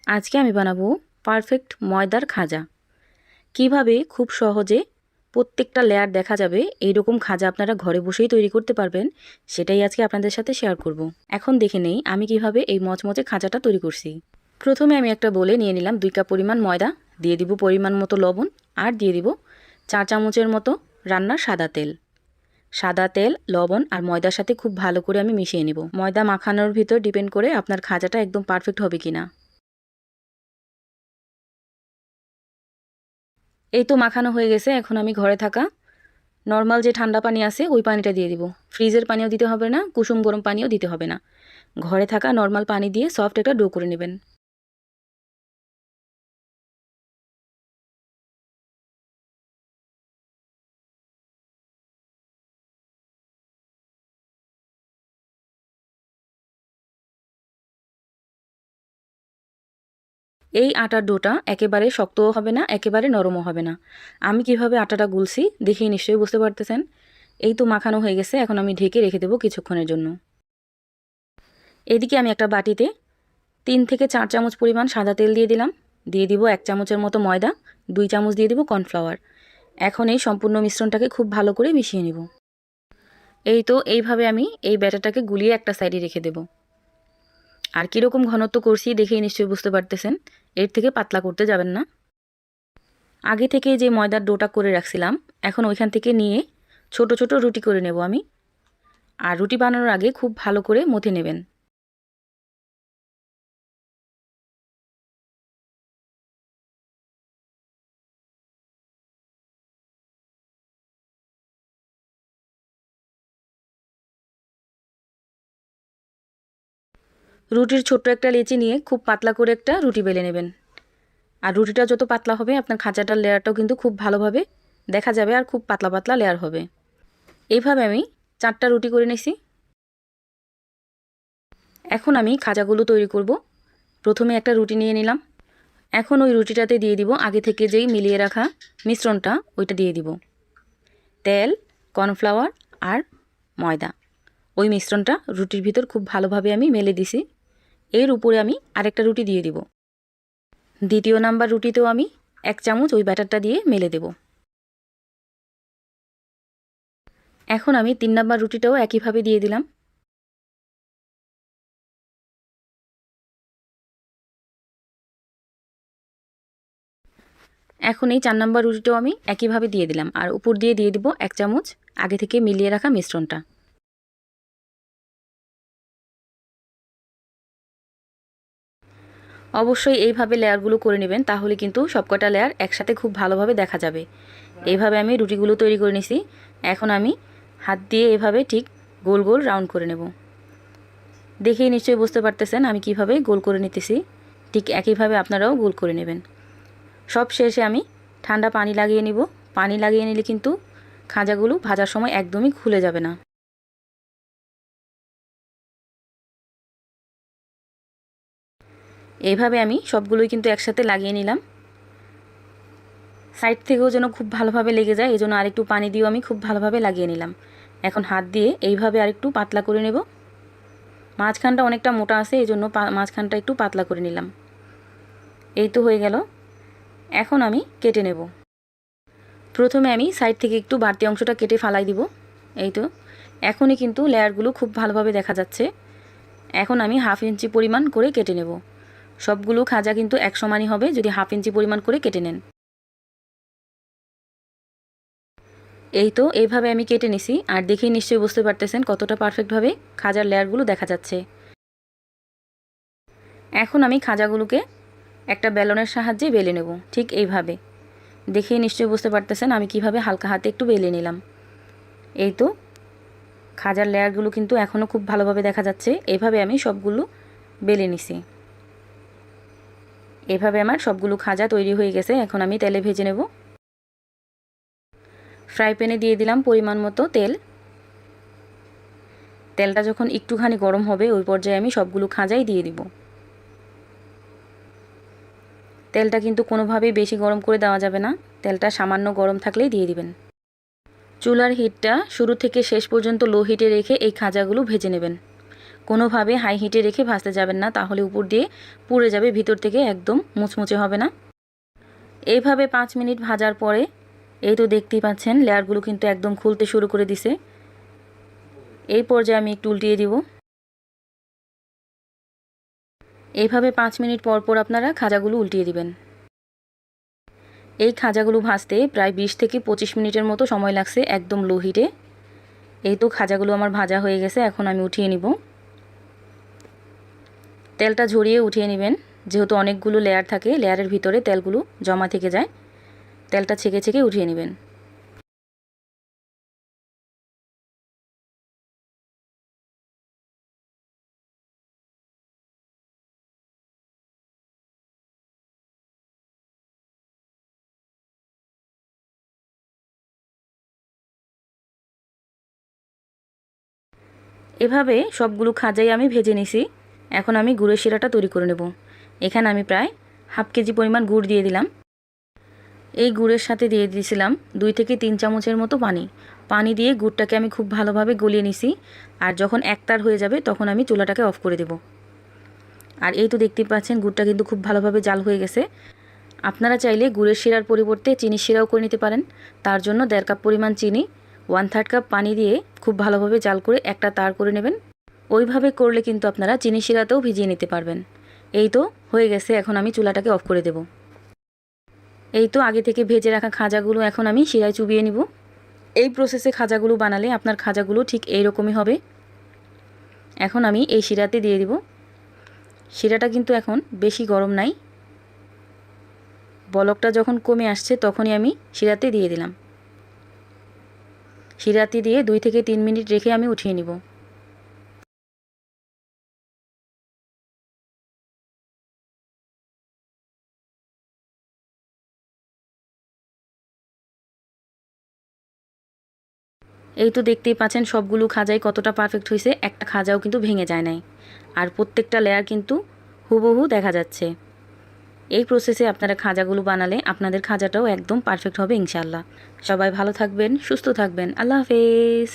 আজকে আমি বানাবো পারফেক্ট ময়দার খাজা। কিভাবে খুব সহজে প্রত্যেকটা লেয়ার দেখা যাবে এইরকম খাজা আপনারা ঘরে বসেই তৈরি করতে পারবেন, সেটাই আজকে আপনাদের সাথে শেয়ার করব। এখন দেখে নেই আমি কিভাবে এই মচমচে খাজাটা তৈরি করছি। প্রথমে আমি একটা বলে নিয়ে নিলাম 2 কাপ পরিমাণ ময়দা, দিয়ে দিব পরিমাণ মতো লবণ, আর দিয়ে দিব 4 চামচের মতো রান্নার সাদা তেল। সাদা তেল, লবণ আর ময়দার সাথে খুব ভালো করে আমি মিশিয়ে নেব। ময়দা মাখানোর ভিতর ডিপেন্ড করে আপনার খাজাটা একদম পারফেক্ট হবে কিনা। এই তো মাখানো হয়ে গেছে। এখন আমি ঘরে থাকা নর্মাল যে ঠান্ডা পানি আছে ওই পানিটা দিয়ে দিব। ফ্রিজের পানিও দিতে হবে না, কুসুম গরম পানিও দিতে হবে না। ঘরে থাকা নর্মাল পানি দিয়ে সফট একটা ডো করে নেবেন। এই আটার ডোটা একেবারে শক্তও হবে না, একেবারে নরমও হবে না। আমি কিভাবে আটাটা গুলছি দেখেই নিশ্চয়ই বুঝতে পারতেছেন। এই তো মাখানো হয়ে গেছে। এখন আমি ঢেকে রেখে দেবো কিছুক্ষণের জন্য। এদিকে আমি একটা বাটিতে 3 থেকে 4 চামচ পরিমাণ সাদা তেল দিয়ে দিলাম। দিয়ে দিব 1 চামচের মতো ময়দা, 2 চামচ দিয়ে দিব কর্নফ্লাওয়ার। এখন এই সম্পূর্ণ মিশ্রণটাকে খুব ভালো করে মিশিয়ে নেব। এই তো এইভাবে আমি এই ব্যাটারটাকে গুলিয়ে একটা সাইডে রেখে দেব। আর কীরকম ঘনত্ব করছি দেখেই নিশ্চয়ই বুঝতে পারতেছেন। এর থেকে পাতলা করতে যাবেন না। আগে থেকে যে ময়দার ডোটা করে রাখছিলাম, এখন ওইখান থেকে নিয়ে ছোট ছোট রুটি করে নেব আমি। আর রুটি বানানোর আগে খুব ভালো করে মথে নেবেন। রুটির ছোট্ট একটা লেচি নিয়ে খুব পাতলা করে একটা রুটি বেলে নেবেন। আর রুটিটা যত পাতলা হবে আপনার খাঁচাটার লেয়ারটাও কিন্তু খুব ভালোভাবে দেখা যাবে, আর খুব পাতলা পাতলা লেয়ার হবে। এইভাবে আমি 4টা রুটি করে নিছি। এখন আমি খাজাগুলো তৈরি করব। প্রথমে একটা রুটি নিয়ে নিলাম। এখন ওই রুটিটাতে দিয়ে দিব আগে থেকে যেই মিলিয়ে রাখা মিশ্রণটা, ওইটা দিয়ে দিব। তেল, কর্নফ্লাওয়ার আর ময়দা, ওই মিশ্রণটা রুটির ভিতর খুব ভালোভাবে আমি মেলে দিছি। এর উপরে আমি আরেকটা রুটি দিয়ে দিব। দ্বিতীয় নাম্বার রুটিতেও আমি 1 চামচ ওই ব্যাটারটা দিয়ে মেলে দেব। এখন আমি 3 নাম্বার রুটিটাও একইভাবে দিয়ে দিলাম। এখন এই 4 নাম্বার রুটিটাও আমি একইভাবে দিয়ে দিলাম, আর উপর দিয়ে দিয়ে দিব 1 চামচ আগে থেকে মিলিয়ে রাখা মিশ্রণটা। অবশ্যই এইভাবে লেয়ারগুলো করে নেবেন, তাহলে কিন্তু সবকটা লেয়ার একসাথে খুব ভালোভাবে দেখা যাবে। এইভাবে আমি রুটিগুলো তৈরি করে নিছি। এখন আমি হাত দিয়ে এভাবে ঠিক গোল গোল রাউন্ড করে নেব। দেখেই নিশ্চয়ই বুঝতে পারতেছেন আমি কিভাবে গোল করে নিতেছি। ঠিক একইভাবে আপনারাও গোল করে নেবেন। সব শেষে আমি ঠান্ডা পানি লাগিয়ে নিব। পানি লাগিয়ে নিলে কিন্তু খাজাগুলো ভাজার সময় একদমই খুলে যাবে না। এইভাবে আমি সবগুলোই কিন্তু একসাথে লাগিয়ে নিলাম। সাইড থেকেও যেন খুব ভালোভাবে লেগে যায়, এজন্য আরেকটু পানি দিয়েও আমি খুব ভালোভাবে লাগিয়ে নিলাম। এখন হাত দিয়ে এইভাবে আরেকটু পাতলা করে নেব। মাঝখানটা অনেকটা মোটা আছে, এজন্য মাঝখানটা একটু পাতলা করে নিলাম। এই তো হয়ে গেল। এখন আমি কেটে নেব। প্রথমে আমি সাইড থেকে একটু বাড়তি অংশটা কেটে ফালাই দিব। এই তো এখনই কিন্তু লেয়ারগুলো খুব ভালোভাবে দেখা যাচ্ছে। এখন আমি 1/2 ইঞ্চি পরিমাণ করে কেটে নেব। সবগুলো খাজা কিন্তু এক সমানই হবে যদি 1/2 ইঞ্চি পরিমাণ করে কেটে নেন। এই তো এইভাবে আমি কেটে নিছি, আর দেখেই নিশ্চয়ই বুঝতে পারতেছেন কতটা পারফেক্টভাবে খাজার লেয়ারগুলো দেখা যাচ্ছে। এখন আমি খাজাগুলোকে একটা বেলনের সাহায্যে বেলে নেব, ঠিক এইভাবে। দেখেই নিশ্চয়ই বুঝতে পারতেছেন আমি কিভাবে হালকা হাতে একটু বেলে নিলাম। এই তো খাজার লেয়ারগুলো কিন্তু এখনও খুব ভালোভাবে দেখা যাচ্ছে। এভাবে আমি সবগুলো বেলে নিছি। এভাবে আমার সবগুলো খাজা তৈরি হয়ে গেছে। এখন আমি তেলে ভেজে নেব। ফ্রাই প্যানে দিয়ে দিলাম পরিমাণ মতো তেল। তেলটা যখন একটুখানি গরম হবে ওই পর্যায়ে আমি সবগুলো খাজাই দিয়ে দিব। তেলটা কিন্তু কোনোভাবেই বেশি গরম করে দেওয়া যাবে না, তেলটা সামান্য গরম থাকলেই দিয়ে দিবেন। চুলার হিটটা শুরু থেকে শেষ পর্যন্ত লো হিটে রেখে এই খাজাগুলো ভেজে নেবেন। কোনোভাবে হাই হিটে রেখে ভাজতে যাবেন না, তাহলে উপর দিয়ে পুড়ে যাবে, ভিতর থেকে একদম মুচমুচে হবে না। এইভাবে 5 মিনিট ভাজার পরে এই তো দেখতেই পাচ্ছেন লেয়ারগুলো কিন্তু একদম খুলতে শুরু করে দিছে। এই পর্যায়ে আমি একটু উল্টিয়ে দিব। এইভাবে 5 মিনিট পর পর আপনারা খাজাগুলো উল্টিয়ে দিবেন। এই খাজাগুলো ভাজতে প্রায় 20 থেকে 25 মিনিটের মতো সময় লাগছে একদম লো হিটে। এই তো খাজাগুলো আমার ভাজা হয়ে গেছে, এখন আমি উঠিয়ে নিব। তেলটা ঝরিয়ে উঠিয়ে নেবেন, যেহেতু অনেকগুলো লেয়ার থাকে, লেয়ারের ভিতরে তেলগুলো জমা থেকে যায়। তেলটা ছেঁকে ছেঁকে উঠিয়ে নেবেন। এভাবে সবগুলো খাজাই আমি ভেজে নিছি। এখন আমি গুড়ের শিরাটা তৈরি করে নেব। এখানে আমি প্রায় হাফ কেজি পরিমাণ গুড় দিয়ে দিলাম। এই গুড়ের সাথে দিয়ে দিয়েছিলাম 2 থেকে 3 চামচের মতো পানি। পানি দিয়ে গুড়টাকে আমি খুব ভালোভাবে গলিয়ে নিছি। আর যখন একতার হয়ে যাবে তখন আমি চুলাটাকে অফ করে দেব। আর এই তো দেখতে পাচ্ছেন গুড়টা কিন্তু খুব ভালোভাবে জাল হয়ে গেছে। আপনারা চাইলে গুড়ের শিরার পরিবর্তে চিনির শিরাও করে নিতে পারেন। তার জন্য 1.5 কাপ পরিমাণ চিনি, 1/3 কাপ পানি দিয়ে খুব ভালোভাবে জাল করে একটা তার করে নেবেন। ওইভাবে করলে কিন্তু আপনারা চিনি শিরাতেও ভিজিয়ে নিতে পারবেন। এই তো হয়ে গেছে, এখন আমি চুলাটাকে অফ করে দেব। এই তো আগে থেকে ভেজে রাখা খাজাগুলো এখন আমি শিরায় চুবিয়ে নিব। এই প্রসেসে খাজাগুলো বানালে আপনার খাজাগুলো ঠিক এই রকমই হবে। এখন আমি এই শিরাতে দিয়ে দিব। শিরাটা কিন্তু এখন বেশি গরম নাই, বলকটা যখন কমে আসছে তখনই আমি শিরাতে দিয়ে দিলাম। শিরাতে দিয়ে 2 থেকে 3 মিনিট রেখে আমি উঠিয়ে নিব। এই তো দেখতেই পাচ্ছেন সবগুলো খাজাই কতটা পারফেক্ট হয়েছে, একটা খাজাও কিন্তু ভেঙে যায় নাই। আর প্রত্যেকটা লেয়ার কিন্তু হুবহু দেখা যাচ্ছে। এই প্রসেসে আপনারা খাজাগুলো বানালে আপনাদের খাজাটাও একদম পারফেক্ট হবে ইনশাআল্লাহ। সবাই ভালো থাকবেন, সুস্থ থাকবেন। আল্লাহ হাফেজ।